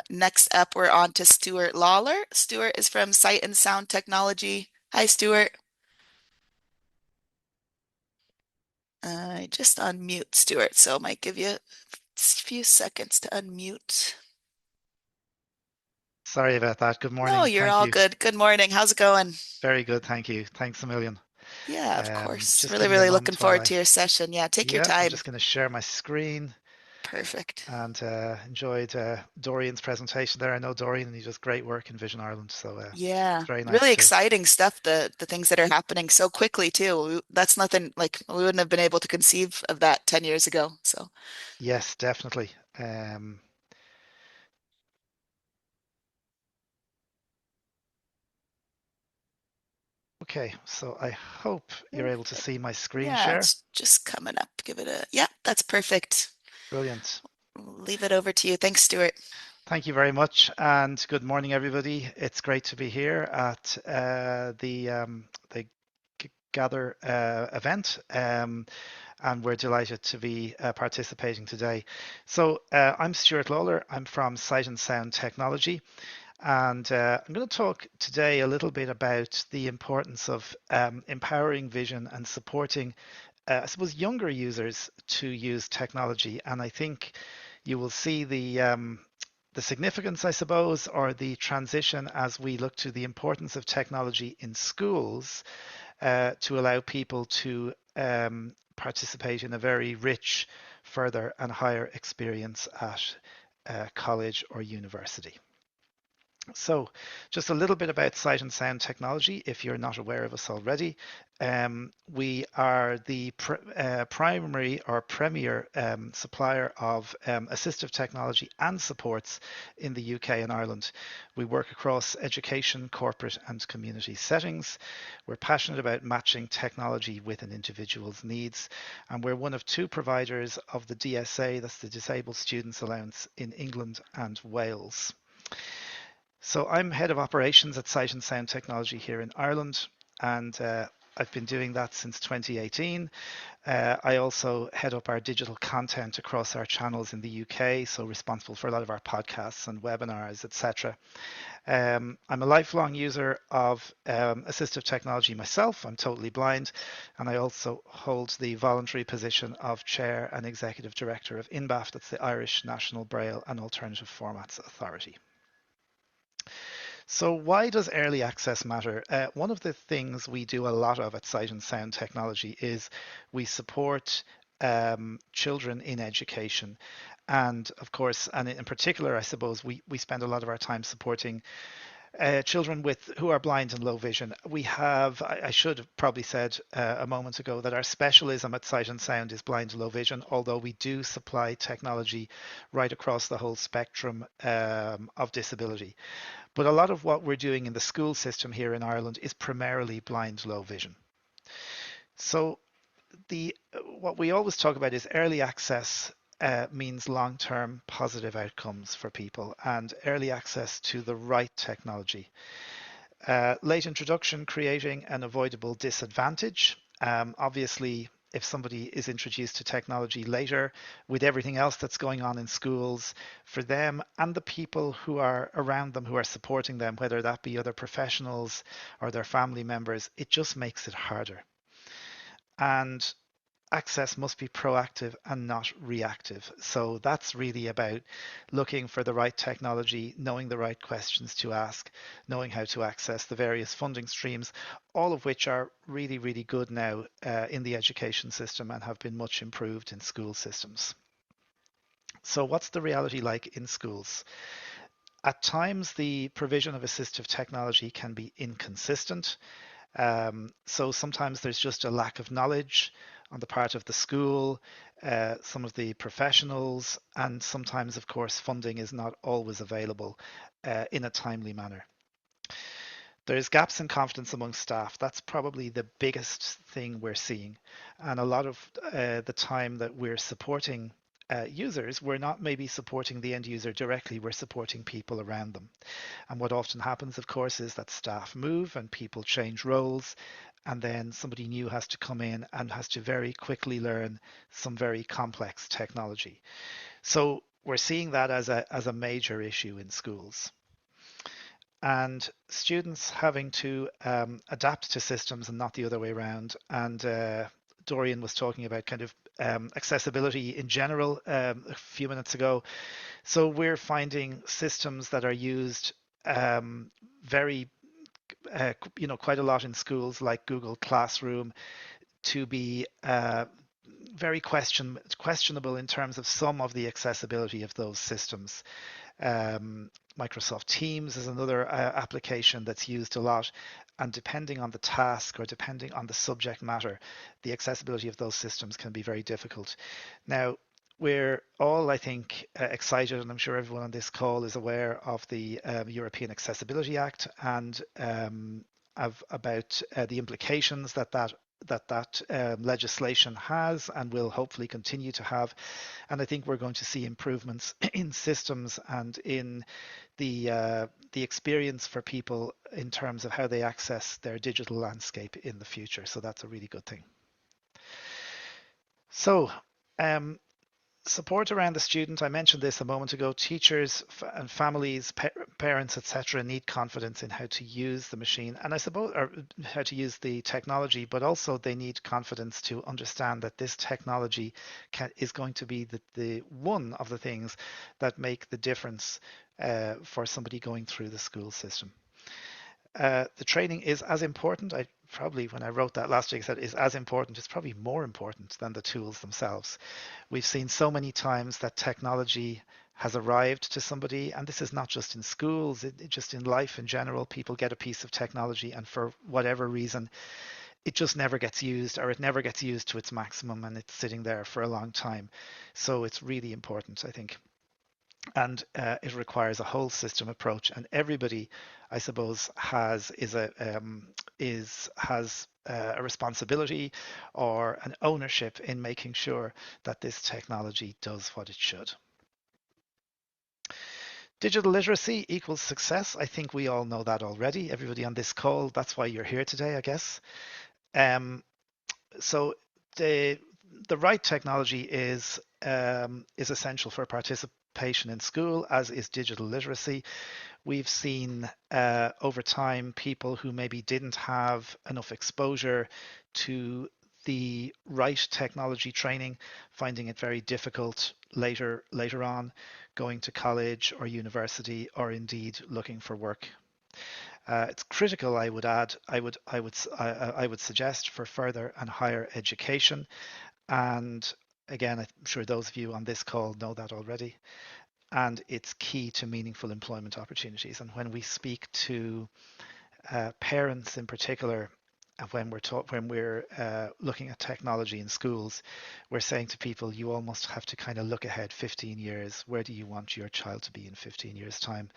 Next up, we're on to Stuart Lawler. Stuart is from Sight and Sound Technology. Hi, Stuart. I just unmute Stuart, so I might give you a few seconds to unmute. Sorry about that. Good No, morning. you're Thank all you. good. Good morning. How's it going? Very good. Thank you. Thanks a million. Yeah, of course. Just Really, give me a really looking moment while forward I, to your session. Yeah, take your yeah, I'm time. just going to share my screen Perfect. and enjoyed Dorian's presentation there. I know Dorian and he does great work in Vision Ireland. So Yeah, it's very nice really to, exciting stuff, the things that are happening so quickly too. That's nothing like we wouldn't have been able to conceive of that 10 years ago. So, yes, definitely. Um, okay, so I hope you're able to perfect. see my screen Yeah, share. it's just coming up. Give it a, yeah, that's perfect. Brilliant. Leave it over to you. Thanks, Stuart. Thank you very much, and good morning, everybody. It's great to be here at the Gather event, and we're delighted to be participating today. So I'm Stuart Lawler. I'm from Sight and Sound Technology, and I'm going to talk today a little bit about the importance of empowering vision and supporting, I suppose, younger users to use technology. And I think you will see the significance, I suppose, or the transition as we look to the importance of technology in schools to allow people to participate in a very rich, further and higher experience at college or university. So, just a little bit about Sight and Sound Technology, if you're not aware of us already. We are the primary or premier supplier of assistive technology and supports in the UK and Ireland. We work across education, corporate, and community settings. We're passionate about matching technology with an individual's needs, and we're one of two providers of the DSA, that's the Disabled Students Allowance, in England and Wales. So I'm head of operations at Sight and Sound Technology here in Ireland, and I've been doing that since 2018. I also head up our digital content across our channels in the UK, so responsible for a lot of our podcasts and webinars, etc. I'm a lifelong user of assistive technology myself. I'm totally blind, and I also hold the voluntary position of chair and executive director of INBAF, that's the Irish National Braille and Alternative Formats Authority. So why does early access matter? One of the things we do a lot of at Sight and Sound Technology is we support children in education. And of course, and in particular, I suppose we spend a lot of our time supporting children with who are blind and low vision. We have, I should have probably said a moment ago that our specialism at Sight and Sound is blind and low vision, although we do supply technology right across the whole spectrum of disability. But a lot of what we're doing in the school system here in Ireland is primarily blind low vision. So the what we always talk about is early access means long-term positive outcomes for people and early access to the right technology. Late introduction creating an avoidable disadvantage. Obviously, if somebody is introduced to technology later with everything else that's going on in schools, for them and the people who are around them who are supporting them, whether that be other professionals or their family members, it just makes it harder. And access must be proactive and not reactive. So that's really about looking for the right technology, knowing the right questions to ask, knowing how to access the various funding streams, all of which are really, really good now in the education system and have been much improved in school systems. So what's the reality like in schools? At times, the provision of assistive technology can be inconsistent. So sometimes there's just a lack of knowledge on the part of the school, some of the professionals, and sometimes, of course, funding is not always available in a timely manner. There's gaps in confidence among staff. That's probably the biggest thing we're seeing. And a lot of the time that we're supporting users, we're not maybe supporting the end user directly, we're supporting people around them. And what often happens, of course, is that staff move and people change roles, and then somebody new has to come in and has to very quickly learn some very complex technology. So we're seeing that as a major issue in schools, and students having to adapt to systems and not the other way around. And Dorian was talking about kind of accessibility in general a few minutes ago. So we're finding systems that are used very, quite a lot in schools like Google Classroom to be very questionable in terms of some of the accessibility of those systems. Um, Microsoft Teams is another application that's used a lot. And depending on the task or depending on the subject matter, the accessibility of those systems can be very difficult. Now, we're all, I think, excited, and I'm sure everyone on this call is aware of the European Accessibility Act and about the implications that legislation has and will hopefully continue to have. And I think we're going to see improvements in systems and in the experience for people in terms of how they access their digital landscape in the future. So that's a really good thing. So um, support around the student. I mentioned this a moment ago. Teachers and families, parents, etc., need confidence in how to use the machine, and I suppose, or how to use the technology. But also, they need confidence to understand that this technology is going to be the one of the things that make the difference for somebody going through the school system. The training is as important. I probably, when I wrote that last week, said is as important. It's probably more important than the tools themselves. We've seen so many times that technology has arrived to somebody, and this is not just in schools, just in life in general. People get a piece of technology, and for whatever reason, it just never gets used, or it never gets used to its maximum, and it's sitting there for a long time. So it's really important, I think, and it requires a whole system approach. And everybody, I suppose, has a responsibility or an ownership in making sure that this technology does what it should. Digital literacy equals success. I think we all know that already. Everybody on this call, that's why you're here today, I guess. Um, so the the right technology is essential for participation in school, as is digital literacy. We've seen over time people who maybe didn't have enough exposure to the right technology training, finding it very difficult later on, going to college or university, or indeed looking for work. It's critical, I would add, I would suggest for further and higher education. And again, I'm sure those of you on this call know that already. And it's key to meaningful employment opportunities. And when we speak to parents in particular, when we're looking at technology in schools, we're saying to people, you almost have to kind of look ahead 15 years. Where do you want your child to be in 15 years' time?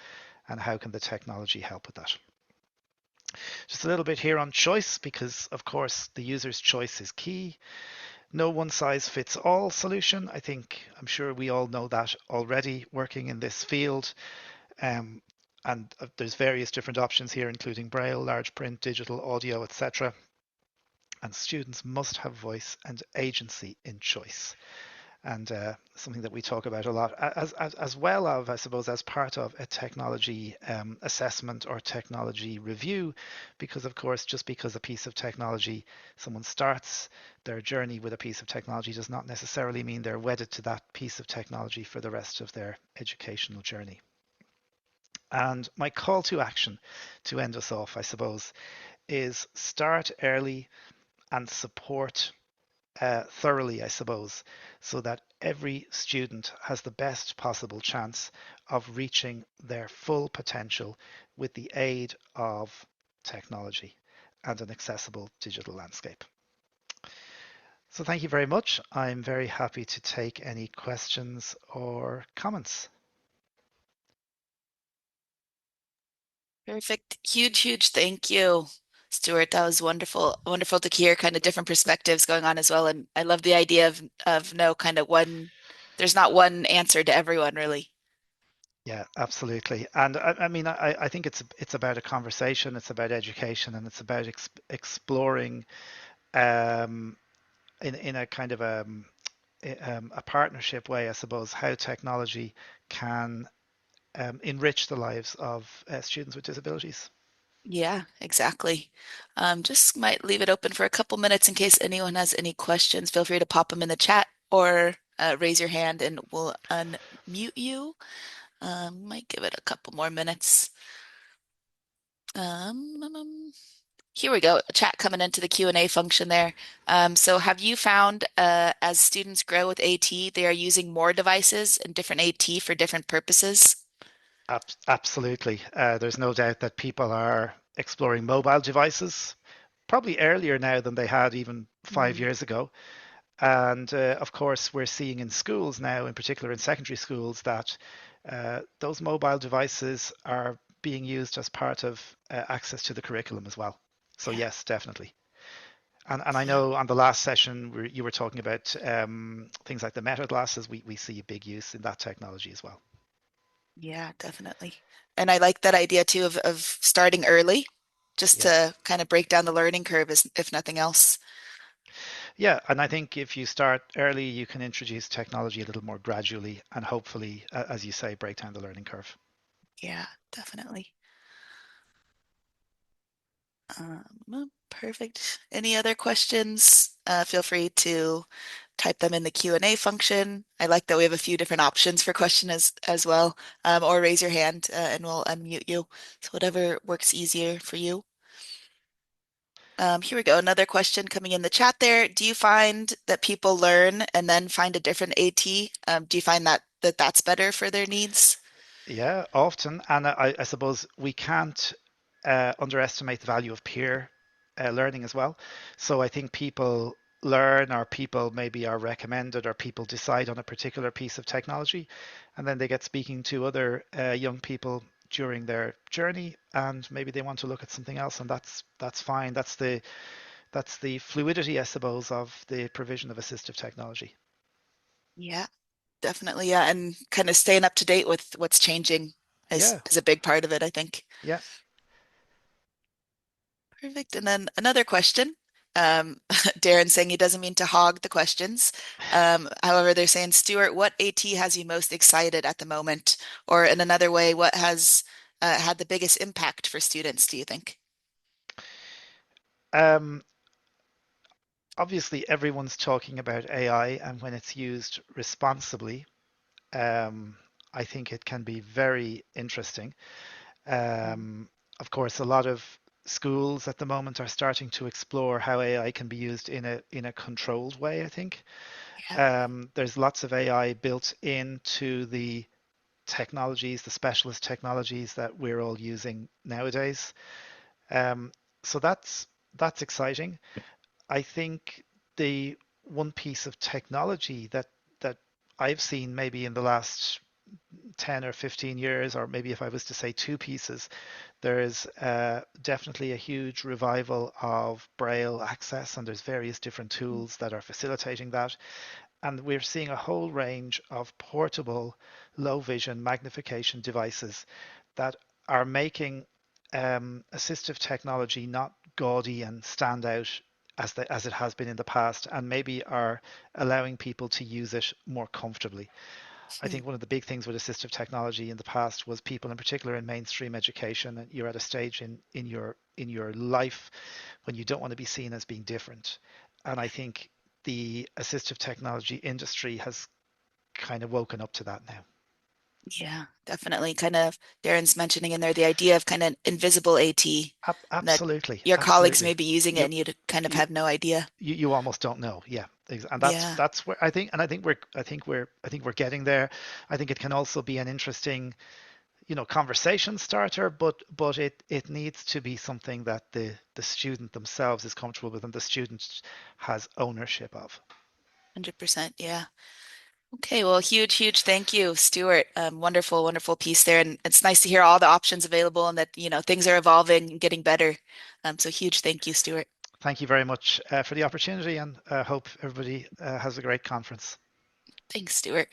And how can the technology help with that? Just a little bit here on choice, because of course the user's choice is key. No one size fits all solution. I'm sure we all know that already working in this field. Um, and there's various different options here, including Braille, large print, digital, audio, etc. And students must have voice and agency in choice. And something that we talk about a lot, as well of, I suppose, as part of a technology assessment or technology review, because of course, just because a piece of technology, someone starts their journey with a piece of technology, does not necessarily mean they're wedded to that piece of technology for the rest of their educational journey. And my call to action to end us off, I suppose, is start early and support thoroughly, I suppose, so that every student has the best possible chance of reaching their full potential with the aid of technology and an accessible digital landscape. So thank you very much. I'm very happy to take any questions or comments. Perfect. Huge, huge thank you, Stuart. That was wonderful. Wonderful to hear kind of different perspectives going on as well. And I love the idea of no kind of one, there's not one answer to everyone really. Yeah, absolutely. And I mean, I think it's about a conversation, it's about education, and it's about exploring um, in a kind of a partnership way, I suppose, how technology can enrich the lives of students with disabilities. Yeah, exactly. Just might leave it open for a couple minutes in case anyone has any questions. Feel free to pop them in the chat or raise your hand and we'll unmute you. Might give it a couple more minutes. Here we go. A chat coming into the Q&A function there. So have you found as students grow with AT, they are using more devices and different AT for different purposes? Absolutely. There's no doubt that people are exploring mobile devices probably earlier now than they had even five Mm, years ago. And of course, we're seeing in schools now, in particular in secondary schools, that those mobile devices are being used as part of access to the curriculum as well. So yeah, yes, definitely. And I yeah, know on the last session you were talking about things like the meta glasses. We see a big use in that technology as well. yeah, definitely. And I like that idea too of starting early, just Yeah. to kind of break down the learning curve, if nothing else. Yeah, and I think if you start early, you can introduce technology a little more gradually and hopefully, as you say, break down the learning curve. Yeah, definitely. Perfect. Any other questions? Feel free to type them in the Q&A function. I like that we have a few different options for question as well, or raise your hand and we'll unmute you. So whatever works easier for you. Here we go. Another question coming in the chat there. Do you find that people learn and then find a different AT? Do you find that that's better for their needs? Yeah, often. And I suppose we can't underestimate the value of peer learning as well. So I think people learn, or people maybe are recommended, or people decide on a particular piece of technology, and then they get speaking to other young people during their journey, and maybe they want to look at something else, and that's fine. That's the fluidity, I suppose, of the provision of assistive technology. Yeah, definitely. Yeah, and kind of staying up to date with what's changing Yeah, is a big part of it, I think. yeah. Perfect. And then another question. Darren saying he doesn't mean to hog the questions. However, they're saying, Stuart, what AT has you most excited at the moment? Or in another way, what has had the biggest impact for students, do you think? Um, Obviously, everyone's talking about AI, and when it's used responsibly, um, I think it can be very interesting. Mm, Um, of course, a lot of schools at the moment are starting to explore how AI can be used in a controlled way, I think. yeah. There's lots of AI built into the technologies, the specialist technologies that we're all using nowadays. Um, so that's exciting. I think the one piece of technology that I've seen maybe in the last 10 or 15 years, or maybe if I was to say two pieces, there is definitely a huge revival of Braille access, and there's various different Mm, tools that are facilitating that. And we're seeing a whole range of portable low vision magnification devices that are making assistive technology not gaudy and stand out as it has been in the past, and maybe are allowing people to use it more comfortably. I mm, think one of the big things with assistive technology in the past was people, in particular in mainstream education, you're at a stage in your life when you don't want to be seen as being different. And I think the assistive technology industry has kind of woken up to that now. yeah, definitely. Kind of Darren's mentioning in there the idea of kind of invisible AT that Absolutely, your colleagues may absolutely. be using it You, and you'd kind of you have no idea. you almost don't know. Yeah, and that's Yeah, that's where I think, and I think we're getting there. I think it can also be an interesting, conversation starter, but it needs to be something that the student themselves is comfortable with and the student has ownership of. 100%. Yeah. Okay, well, huge, huge thank you, Stuart. Wonderful, wonderful piece there. And it's nice to hear all the options available and that, things are evolving and getting better. So huge thank you, Stuart. Thank you very much for the opportunity, and hope everybody has a great conference. Thanks, Stuart.